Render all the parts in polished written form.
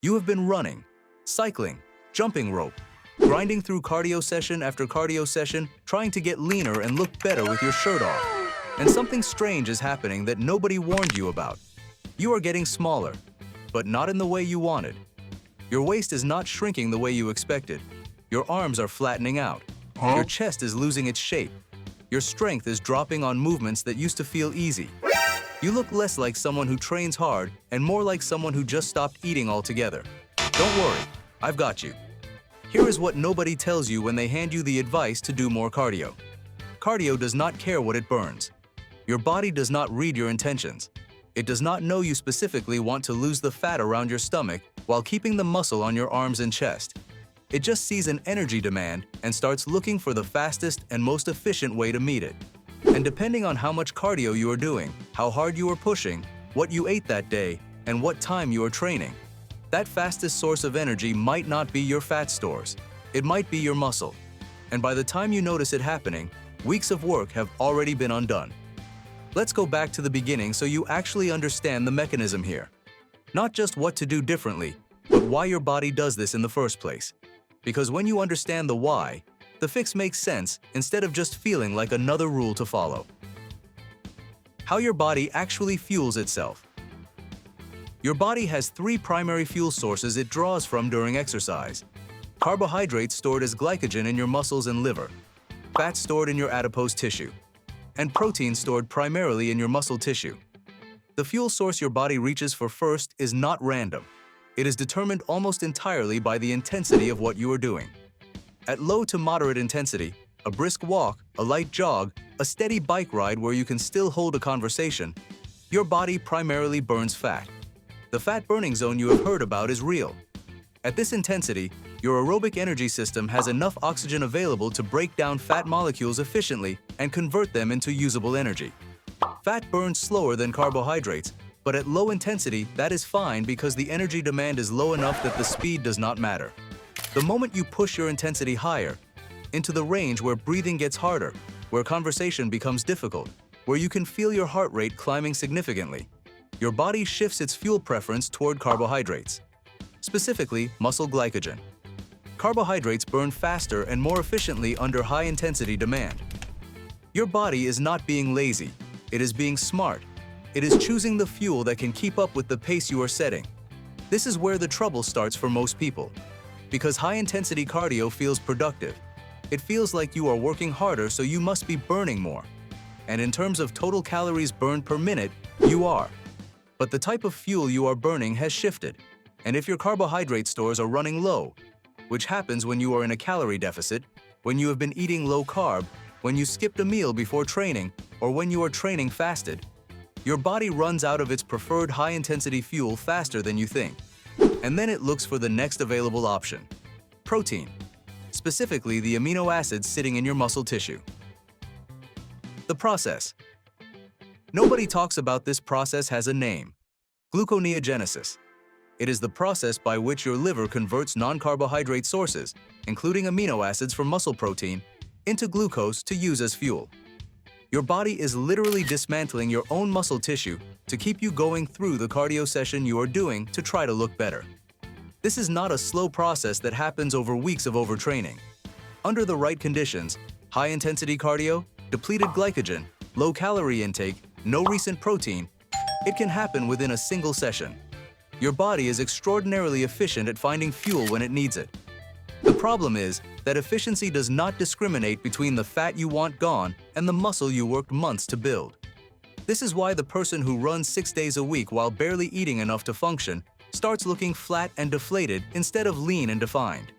You have been running, cycling, jumping rope, grinding through cardio session after cardio session, trying to get leaner and look better with your shirt off. And something strange is happening that nobody warned you about. You are getting smaller, but not in the way you wanted. Your waist is not shrinking the way you expected. Your arms are flattening out. Your chest is losing its shape. Your strength is dropping on movements that used to feel easy. You look less like someone who trains hard and more like someone who just stopped eating altogether. Don't worry, I've got you. Here is what nobody tells you when they hand you the advice to do more cardio. Cardio does not care what it burns. Your body does not read your intentions. It does not know you specifically want to lose the fat around your stomach while keeping the muscle on your arms and chest. It just sees an energy demand and starts looking for the fastest and most efficient way to meet it. And depending on how much cardio you are doing, how hard you are pushing, what you ate that day, and what time you are training, that fastest source of energy might not be your fat stores. It might be your muscle. And by the time you notice it happening, weeks of work have already been undone. Let's go back to the beginning so you actually understand the mechanism here. Not just what to do differently, but why your body does this in the first place. Because when you understand the why, the fix makes sense instead of just feeling like another rule to follow. How your body actually fuels itself. Your body has three primary fuel sources it draws from during exercise. Carbohydrates stored as glycogen in your muscles and liver, fat stored in your adipose tissue, and protein stored primarily in your muscle tissue. The fuel source your body reaches for first is not random. It is determined almost entirely by the intensity of what you are doing. At low to moderate intensity, a brisk walk, a light jog, a steady bike ride where you can still hold a conversation, your body primarily burns fat. The fat burning zone you have heard about is real. At this intensity, your aerobic energy system has enough oxygen available to break down fat molecules efficiently and convert them into usable energy. Fat burns slower than carbohydrates, but at low intensity, that is fine because the energy demand is low enough that the speed does not matter. The moment you push your intensity higher, into the range where breathing gets harder, where conversation becomes difficult, where you can feel your heart rate climbing significantly, your body shifts its fuel preference toward carbohydrates, specifically muscle glycogen. Carbohydrates burn faster and more efficiently under high-intensity demand. Your body is not being lazy, it is being smart. It is choosing the fuel that can keep up with the pace you are setting. This is where the trouble starts for most people. Because high-intensity cardio feels productive. It feels like you are working harder, so you must be burning more. And in terms of total calories burned per minute, you are. But the type of fuel you are burning has shifted. And if your carbohydrate stores are running low, which happens when you are in a calorie deficit, when you have been eating low carb, when you skipped a meal before training, or when you are training fasted, your body runs out of its preferred high-intensity fuel faster than you think. And then it looks for the next available option: protein, specifically the amino acids sitting in your muscle tissue. The process. Nobody talks about this process has a name: gluconeogenesis. It is the process by which your liver converts non-carbohydrate sources, including amino acids from muscle protein, into glucose to use as fuel. Your body is literally dismantling your own muscle tissue to keep you going through the cardio session you are doing to try to look better. This is not a slow process that happens over weeks of overtraining. Under the right conditions, high-intensity cardio, depleted glycogen, low-calorie intake, no recent protein, it can happen within a single session. Your body is extraordinarily efficient at finding fuel when it needs it. The problem is that efficiency does not discriminate between the fat you want gone and the muscle you worked months to build. This is why the person who runs 6 days a week while barely eating enough to function starts looking flat and deflated instead of lean and defined.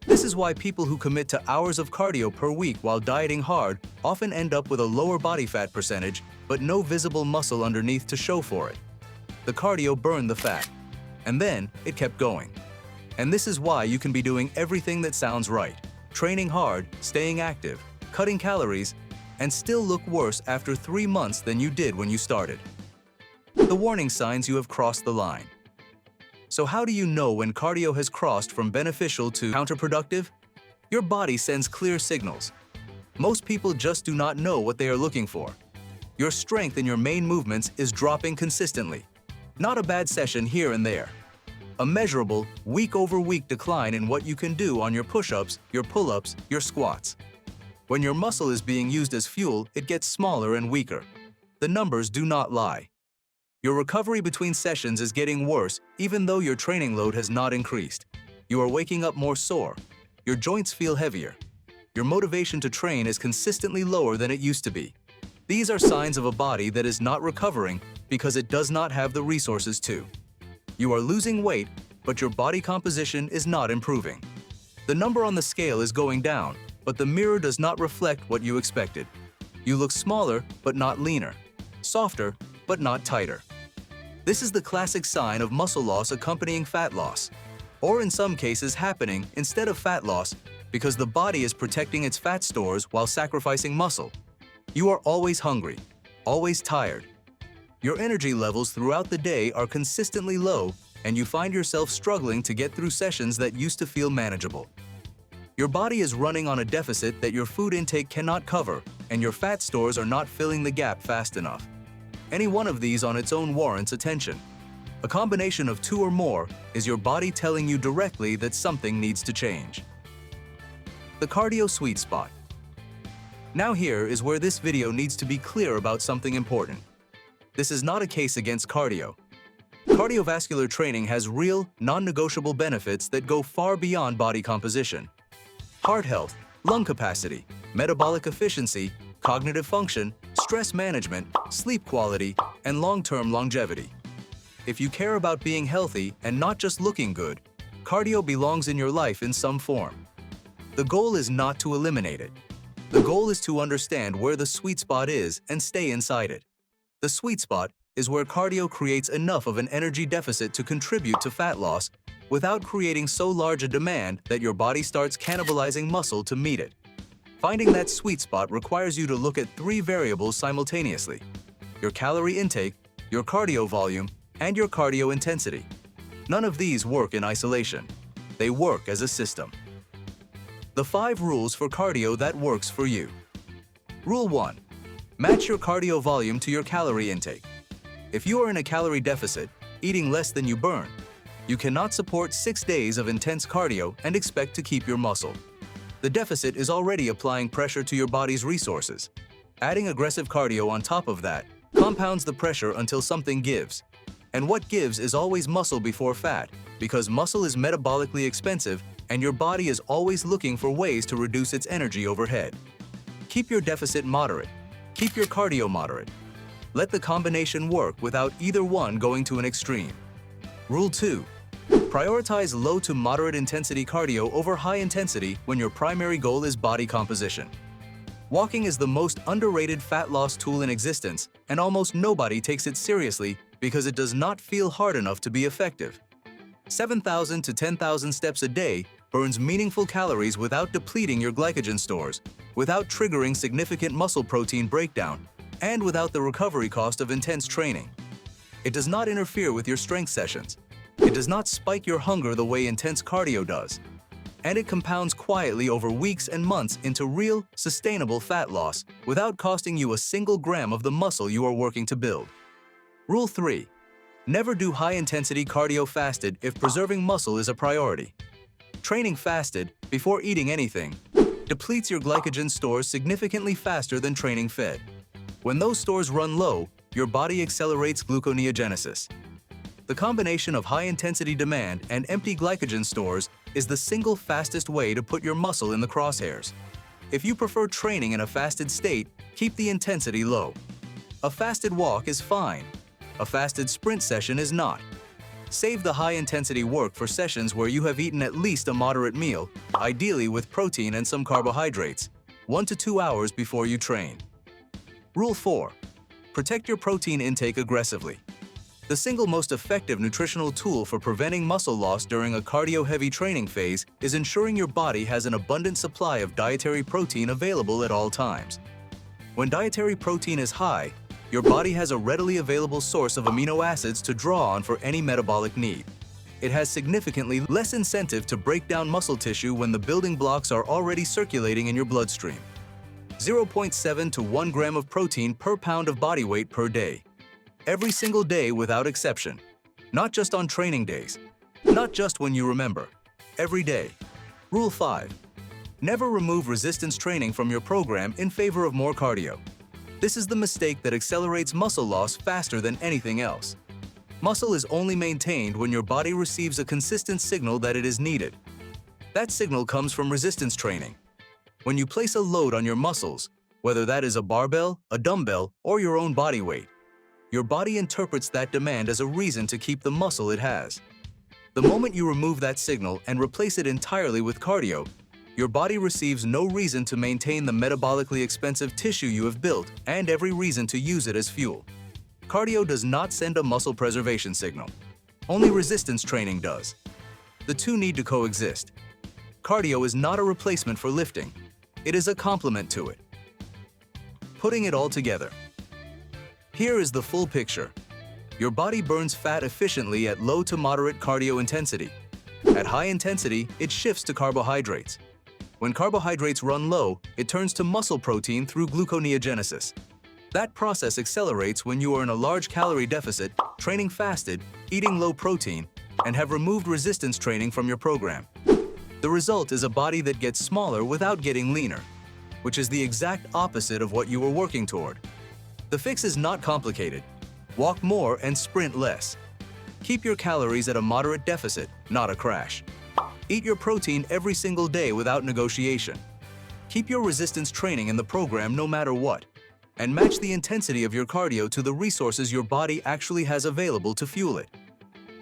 This is why people who commit to hours of cardio per week while dieting hard often end up with a lower body fat percentage but no visible muscle underneath to show for it. The cardio burned the fat, and then it kept going. And this is why you can be doing everything that sounds right: training hard, staying active, cutting calories, and still look worse after 3 months than you did when you started. The warning signs you have crossed the line. So how do you know when cardio has crossed from beneficial to counterproductive? Your body sends clear signals. Most people just do not know what they are looking for. Your strength in your main movements is dropping consistently. Not a bad session here and there. A measurable, week-over-week decline in what you can do on your push-ups, your pull-ups, your squats. When your muscle is being used as fuel, it gets smaller and weaker. The numbers do not lie. Your recovery between sessions is getting worse even though your training load has not increased. You are waking up more sore. Your joints feel heavier. Your motivation to train is consistently lower than it used to be. These are signs of a body that is not recovering because it does not have the resources to. You are losing weight, but your body composition is not improving. The number on the scale is going down, but the mirror does not reflect what you expected. You look smaller, but not leaner. Softer, but not tighter. This is the classic sign of muscle loss accompanying fat loss, or in some cases happening instead of fat loss because the body is protecting its fat stores while sacrificing muscle. You are always hungry, always tired. Your energy levels throughout the day are consistently low, and you find yourself struggling to get through sessions that used to feel manageable. Your body is running on a deficit that your food intake cannot cover, and your fat stores are not filling the gap fast enough. Any one of these on its own warrants attention. A combination of two or more is your body telling you directly that something needs to change. The cardio sweet spot. Now here is where this video needs to be clear about something important. This is not a case against cardio. Cardiovascular training has real, non-negotiable benefits that go far beyond body composition. Heart health, lung capacity, metabolic efficiency, cognitive function, stress management, sleep quality, and long-term longevity. If you care about being healthy and not just looking good, cardio belongs in your life in some form. The goal is not to eliminate it. The goal is to understand where the sweet spot is and stay inside it. The sweet spot is where cardio creates enough of an energy deficit to contribute to fat loss without creating so large a demand that your body starts cannibalizing muscle to meet it. Finding that sweet spot requires you to look at three variables simultaneously: your calorie intake, your cardio volume, and your cardio intensity. None of these work in isolation. They work as a system. The 5 rules for cardio that works for you. Rule 1. Match your cardio volume to your calorie intake. If you are in a calorie deficit, eating less than you burn, you cannot support 6 days of intense cardio and expect to keep your muscle. The deficit is already applying pressure to your body's resources. Adding aggressive cardio on top of that compounds the pressure until something gives. And what gives is always muscle before fat, because muscle is metabolically expensive and your body is always looking for ways to reduce its energy overhead. Keep your deficit moderate. Keep your cardio moderate. Let the combination work without either one going to an extreme. Rule 2. Prioritize low to moderate intensity cardio over high intensity when your primary goal is body composition. Walking is the most underrated fat loss tool in existence, and almost nobody takes it seriously because it does not feel hard enough to be effective. 7,000 to 10,000 steps a day burns meaningful calories without depleting your glycogen stores, without triggering significant muscle protein breakdown, and without the recovery cost of intense training. It does not interfere with your strength sessions. It does not spike your hunger the way intense cardio does. And it compounds quietly over weeks and months into real, sustainable fat loss without costing you a single gram of the muscle you are working to build. Rule 3. Never do high-intensity cardio fasted if preserving muscle is a priority. Training fasted, before eating anything, depletes your glycogen stores significantly faster than training fed. When those stores run low, your body accelerates gluconeogenesis. The combination of high-intensity demand and empty glycogen stores is the single fastest way to put your muscle in the crosshairs. If you prefer training in a fasted state, keep the intensity low. A fasted walk is fine. A fasted sprint session is not. Save the high-intensity work for sessions where you have eaten at least a moderate meal, ideally with protein and some carbohydrates, 1 to 2 hours before you train. Rule 4. Protect your protein intake aggressively. The single most effective nutritional tool for preventing muscle loss during a cardio-heavy training phase is ensuring your body has an abundant supply of dietary protein available at all times. When dietary protein is high, your body has a readily available source of amino acids to draw on for any metabolic need. It has significantly less incentive to break down muscle tissue when the building blocks are already circulating in your bloodstream. 0.7 to 1 gram of protein per pound of body weight per day. Every single day without exception. Not just on training days. Not just when you remember. Every day. Rule 5. Never remove resistance training from your program in favor of more cardio. This is the mistake that accelerates muscle loss faster than anything else. Muscle is only maintained when your body receives a consistent signal that it is needed. That signal comes from resistance training. When you place a load on your muscles, whether that is a barbell, a dumbbell, or your own body weight, your body interprets that demand as a reason to keep the muscle it has. The moment you remove that signal and replace it entirely with cardio, your body receives no reason to maintain the metabolically expensive tissue you have built and every reason to use it as fuel. Cardio does not send a muscle preservation signal. Only resistance training does. The two need to coexist. Cardio is not a replacement for lifting. It is a complement to it. Putting it all together. Here is the full picture. Your body burns fat efficiently at low to moderate cardio intensity. At high intensity, it shifts to carbohydrates. When carbohydrates run low, it turns to muscle protein through gluconeogenesis. That process accelerates when you are in a large calorie deficit, training fasted, eating low protein, and have removed resistance training from your program. The result is a body that gets smaller without getting leaner, which is the exact opposite of what you were working toward. The fix is not complicated. Walk more and sprint less. Keep your calories at a moderate deficit, not a crash. Eat your protein every single day without negotiation. Keep your resistance training in the program no matter what, and match the intensity of your cardio to the resources your body actually has available to fuel it.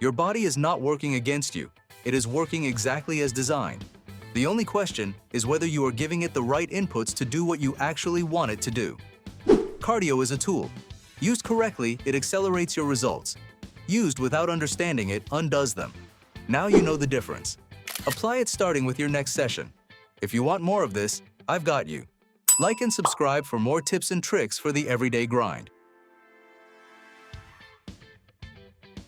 Your body is not working against you. It is working exactly as designed. The only question is whether you are giving it the right inputs to do what you actually want it to do. Cardio is a tool. Used correctly, it accelerates your results. Used without understanding it, undoes them. Now you know the difference. Apply it starting with your next session. If you want more of this, I've got you. Like and subscribe for more tips and tricks for the everyday grind.